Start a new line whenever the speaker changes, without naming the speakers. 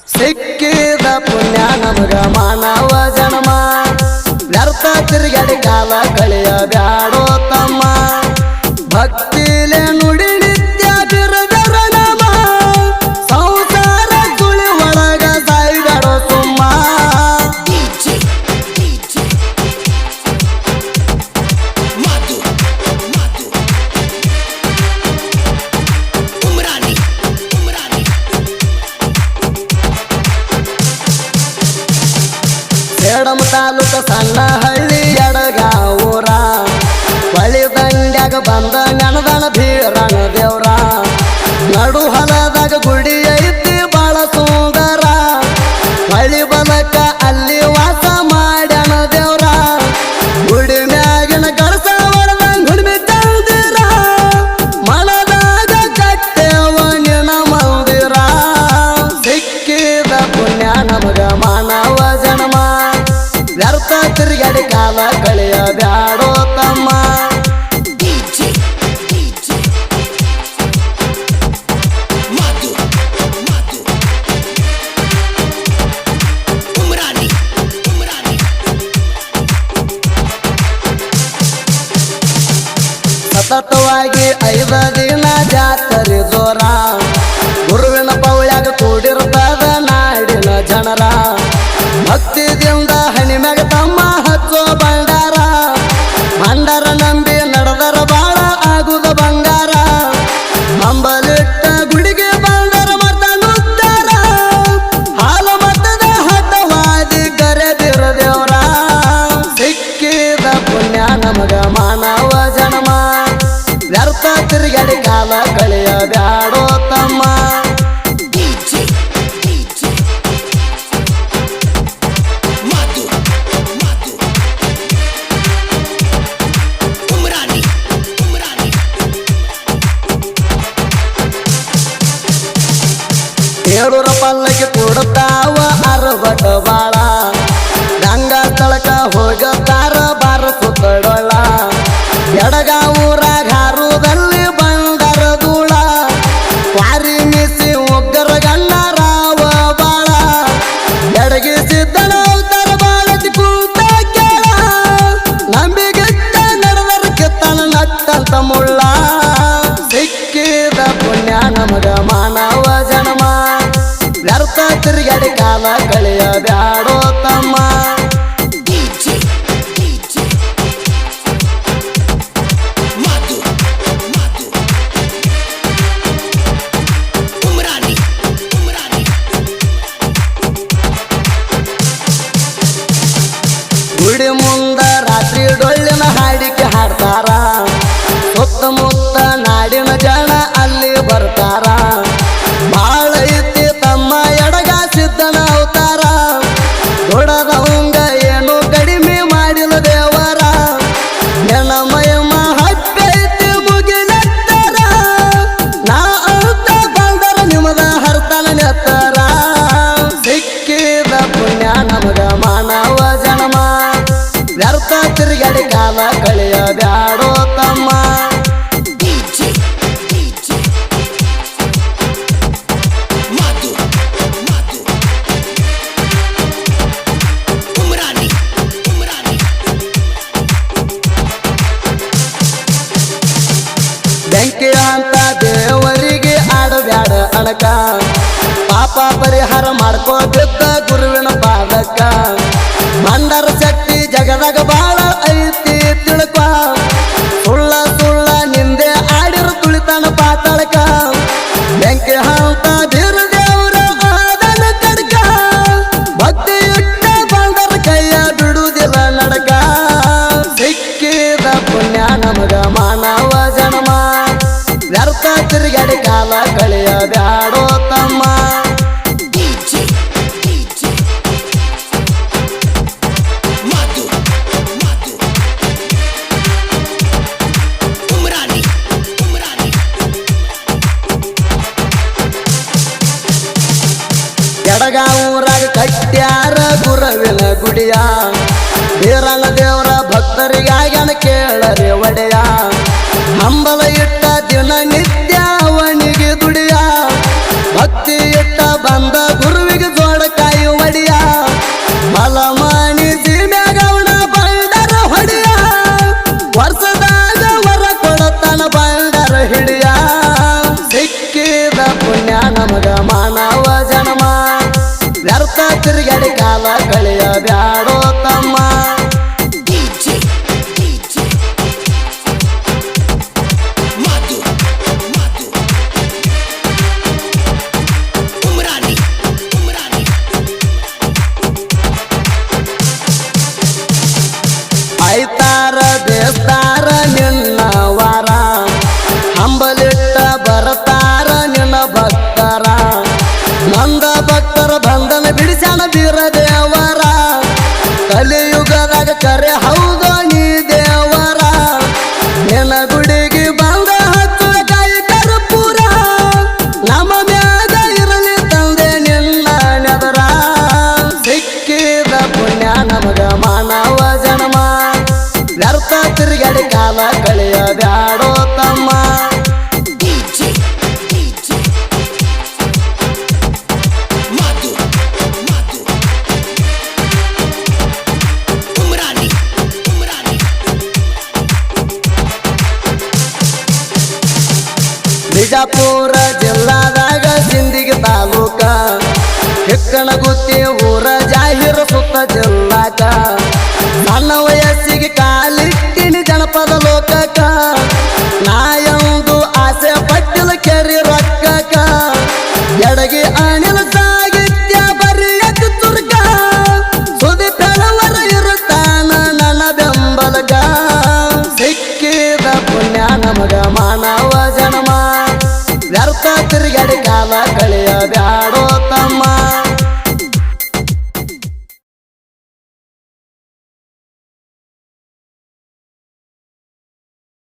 ಸಿಕ್ಕಿದ ಪುಣ್ಯ ನಮಗ ಮಾನವ ಜನ್ಮ ವ್ಯರ್ಥ ತಿರುಗಡಿ ಕಾಲ ಕಳೆಯ ಬ್ಯಾಡೋ ತಮ್ಮ ಭಕ್ತಿಲೆ ನುಡಿ ನಿತ್ಯ ಬಿರದರ ನಮ ಸಂಸಾರ ತುಳಿ ಒಳಗ ಸಾಯ್ದಾಡೋ ಸುಮ್ಮ ಸೇಡಮ ತಾಲೂಕ ಸಣ್ಣ ಹಳ್ಳಿ ಎಡಗಾವೂರ ಹೊಳಿ ದಂಡ್ಯಾಗ ಬಂದ ನೆನದಣ ಬೀರಣ ದೇವ್ರ ನಡು ಹೊಲದಾಗ ಗುಡಿ ಐತಿ ಬಾಳ ಸುಂದರ ಹೊಳಿ ಬಲಕ ಅಲ್ಲಿ ವಾಸ ಮಾಡ್ಯಾನ ದೇವ್ರ ಗುಡಿ ಮ್ಯಾಗಿನ ಕಳಸ ಹೊರದಂಗ ಹುಣ್ಮಿ ತಂದಿರ ಮನದಾಗ ಕಟ್ಟೆವ ನಿನ ಮಂದಿರ ಸಿಕ್ಕಿದ ಪುಣ್ಯ ನಮಗ ಮಾನವ ಜನ್ಮ ವ್ಯರ್ಥ ತಿರುಗಡಿ ಕಾಲ ಕಳೆಯ ಬ್ಯಾಡೋ ತಮ್ಮ ಸತತವಾಗಿ 5 ದಿನ ಜಾತ್ರೆ ಜೋರ ಗುರುವಿನ ಪೌಳ್ಯಾಗ ಕೂಡಿರ್ತದ ನಾಡಿನ ಜನರ ಭಕ್ತಿದಿಂದ ಹಣಿಮ್ಯಾಗ ತಮ್ಮ ಹಚ್ಚೋ ಭಂಡಾರ ಭಂಡಾರ ನಂಬಿ ನಡೆದರ ಬಾಳ ಆಗುದ ಬಂಗಾರ ಅಂಬಲಿಟ್ಟ ಗುಡಿಗೆ ಬಂದರ ಮತನುತ್ತಾರ ಹಾಲು ಮತದ ಹಠವಾದಿ ಕರೆದಿರ ದೇವ್ರ ಸಿಕ್ಕಿದ ಪುಣ್ಯ ನಮಗ ಮಾನವ ಜನ್ಮ ವ್ಯರ್ಥ ತಿರುಗಡಿ ಕಾಲ ಕಳೆಯ ಬ್ಯಾಡೋ ತಮ್ಮ ಏಳೂರ ಪಲ್ಲಕ್ಕೆ ಕೊಡುತ್ತಾವ ಅರವಟ ಬಾಳ ಗಂಗಾ ತಳಕ ಹೋಗತಾರ ಬಾರ ಸುತ್ತಡೊಳ ಎಡಗಾವೂರಾಗ ಹಾರುದಲ್ಲಿ ಬಂದರ ಧೂಳ ವಾರಿ ಮಿಸಿ ಒಗ್ಗರ ಗಣ್ಣ ರಾವ ಬಾಳ ಎಡಗಿಸಿದ್ದನ ಅವತಾರ ಬಾಳತಿ ಕೂತ ಕೇಳ ನಂಬಿಗಿಟ್ಟ ನಡೆದರ ಕಿತ್ತನ ನಟ್ಟಂತ ಮುಳ್ಳ ಸಿಕ್ಕಿದ ಪುಣ್ಯ ನಮಗ ಮಾನವ ಜನ್ಮ ವ್ಯರ್ಥ ತಿರುಗಡಿ ಕಾಲ ಕಳೆಯ ಬ್ಯಾಡೋ ತಮ್ಮ ಗುಡಿ ಮುಂದ ರಾತ್ರಿ ಡೊಳ್ಳಿನ ಹಾಡಿಕೆ ಹಾಡ್ತಾರ ಸುತ್ತಮುತ್ತ ನಾಡಿನ ಜನ ಅಲ್ಲಿ ಬರ್ತಾರ ಬಾಳ ಐತಿ ತಮ್ಮ ಎಡಗ ಸಿದ್ದನ ಅವತಾರ ದೊಡದವಂಗ ಏನು ಕಡಿಮೆ ಮಾಡಿಲ್ಲ ದೇವರ ನೆನ ಮಯಮ ಹತ್ತೈತಿ ಮುಗಿಲೆತ್ತರ ನಾ ಅಂತ ಬಂದರ ನಿಮದ ಹರ್ತನ ನೆತ್ತರ ಸಿಕ್ಕಿದ ಪುಣ್ಯ ನಮಗ ಮಾನವ ಜನ್ಮ ವ್ಯರ್ಥ ತಿರುಗಡಿ ಕಾಲ ಕಳೆಯ ಬ್ಯಾಡೋ ತಮ್ಮ ಬೆಂಕಿ ಅಂತ ದೇವರಿಗೆ ಆಡಬ್ಯಾಡ ಅಣಕ ಪಾಪ ಪರಿಹಾರ ಮಾಡ್ಕೋದಿದ್ದ ಗುರುವಿನ ಪಾದಕ್ಕ ಮಂಡರ ಶಕ್ತಿ ಜಗದಾಗ ಬಾಳ ಐತಿ ತಿಳ್ಕ ಸುಳ್ಳ ಸುಳ್ಳ ನಿಂದೆ ಆಡಿರು ತುಳಿತನ ಪಾತಾಳಕ ಬೆಂಕಿ ಅಂತ ಬೀರ ದೇವ್ರ ಆದನ ಕಡ್ಕ ಭಕ್ತಿ ಇಟ್ಟ ಬಂದರ ಕೈಯ ಬಿಡುವುದಿಲ್ಲ ನಡಕ ಸಿಕ್ಕಿದ ಪುಣ್ಯ ನಮಗ ಮಾನವ ಜನ್ಮ ವ್ಯರ್ಥ ತಿರುಗಡಿ ಕಾಲ ಕಳೆಯ ಬ್ಯಾಡೋ ತಮ್ಮ ಎಡಗಾವೂರಾಗ ಕಟ್ಟ್ಯಾರ ಗುರುವಿನ ಗುಡಿಯ ಬೀರಣ್ಣ ದೇವರ ಭಕ್ತರಿಗಾಗನ ಕೇಳರೆ ಒಡೆಯ ಹಂಬಲ ಇಟ್ಟ ದಿನ ನಿತ್ಯ ಅವನಿಗೆ ದುಡಿಯ ಭಕ್ತಿ ಇಟ್ಟ ಬಂದ ಗುರುವಿಗೆ ಭಕ್ತರ ಬಂಧನ ಬಿಡಿಸ್ಯಾನ ಬೀರ ದೇವರ ಕಲಿಯುಗದಾಗ ಕರೆ ಹೌದು ನೀ ದೇವರ ನಿನ್ನ ಗುಡಿಗೆ ಬಂದ ಹತ್ತು ಕಾಯಿ ಕರ್ಪೂರ ನಮ್ಮ ಮ್ಯಾಗ ಇರಲಿ ತಂದೆ ನಿನ್ನ ನೆದರ ಸಿಕ್ಕಿದ ಪುಣ್ಯ ನಮಗ ಮಾನವ ಜನ್ಮ ವ್ಯರ್ಥ ತಿರುಗಡಿ ಕಾಲ ಕಳೆಯ ಬ್ಯಾಡೋ ತಮ್ಮ ಬಿಜಾಪುರ ಜಿಲ್ಲಾದಾಗ ಸಿಂದಗಿ ತಾಲೂಕ ಹಿಕ್ಕಣಗುತ್ತಿ ಊರ ಜಾಹಿರ ಸುತ್ತ ಜಿಲ್ಲಾಕ ಸಣ್ಣ ವಯಸ್ಸಿಗೆ ಕಾಲಿಟ್ಟಿನಿ ಜನಪದ ಲೋಕಕ್ಕ ನಾಯ